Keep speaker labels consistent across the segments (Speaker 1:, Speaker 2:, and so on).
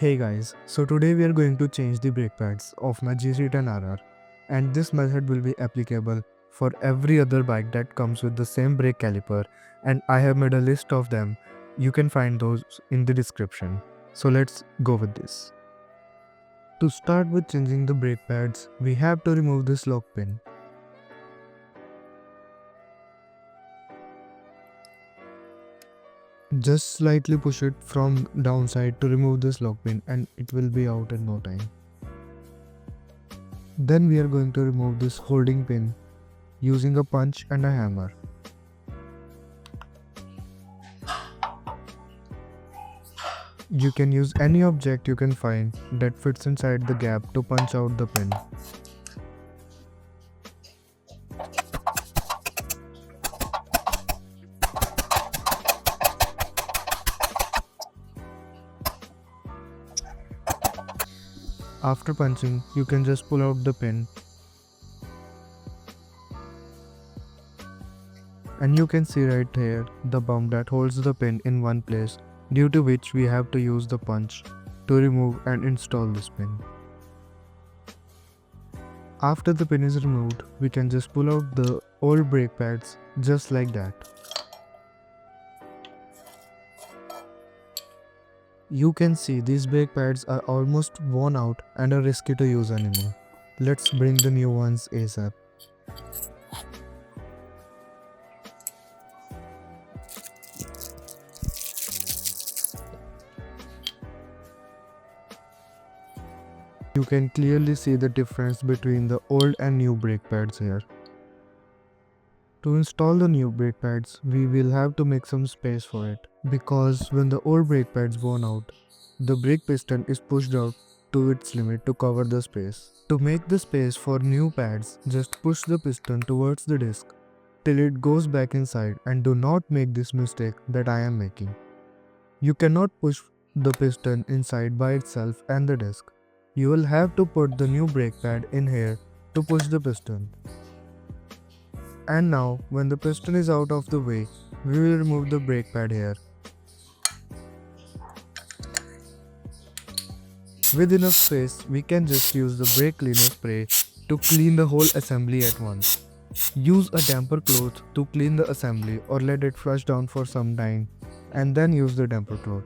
Speaker 1: Hey guys, so today we are going to change the brake pads of my G310RR, and this method will be applicable for every other bike that comes with the same brake caliper, and I have made a list of them. You can find those in the description. So let's go with this. To start with changing the brake pads, we have to remove this lock pin. Just slightly push it from downside to remove this lock pin and it will be out in no time. Then we are going to remove this holding pin using a punch and a hammer. You can use any object you can find that fits inside the gap to punch out the pin. After punching, you can just pull out the pin. And you can see right here the bump that holds the pin in one place, due to which we have to use the punch to remove and install this pin. After the pin is removed, we can just pull out the old brake pads just like that. You can see these brake pads are almost worn out and are risky to use anymore. Let's bring the new ones ASAP. You can clearly see the difference between the old and new brake pads here. To install the new brake pads, we will have to make some space for it, because when the old brake pads burn out, the brake piston is pushed out to its limit to cover the space. To make the space for new pads, just push the piston towards the disc till it goes back inside, and do not make this mistake that I am making. You cannot push the piston inside by itself and the disc. You will have to put the new brake pad in here to push the piston. And now, when the piston is out of the way, we will remove the brake pad here. With enough space, we can just use the brake cleaner spray to clean the whole assembly at once. Use a damper cloth to clean the assembly or let it flush down for some time and then use the damper cloth.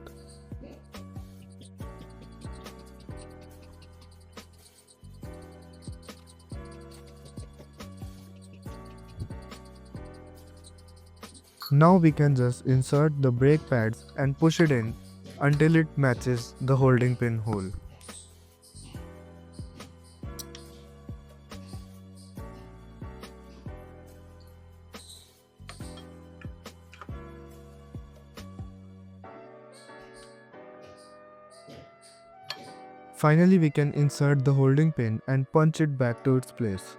Speaker 1: Now we can just insert the brake pads and push it in until it matches the holding pin hole. Finally, we can insert the holding pin and punch it back to its place.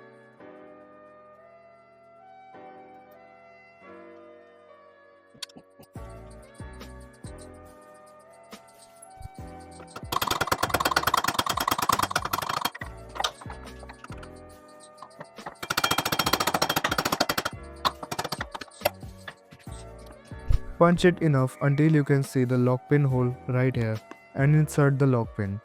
Speaker 1: Punch it enough until you can see the lock pin hole right here and insert the lock pin.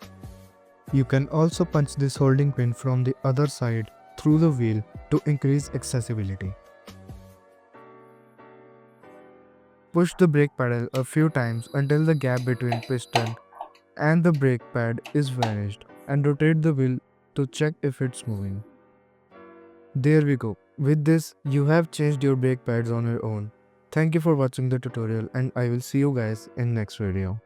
Speaker 1: You can also punch this holding pin from the other side through the wheel to increase accessibility. Push the brake pedal a few times until the gap between piston and the brake pad is vanished, and rotate the wheel to check if it's moving. There we go. With this, you have changed your brake pads on your own. Thank you for watching the tutorial, and I will see you guys in next video.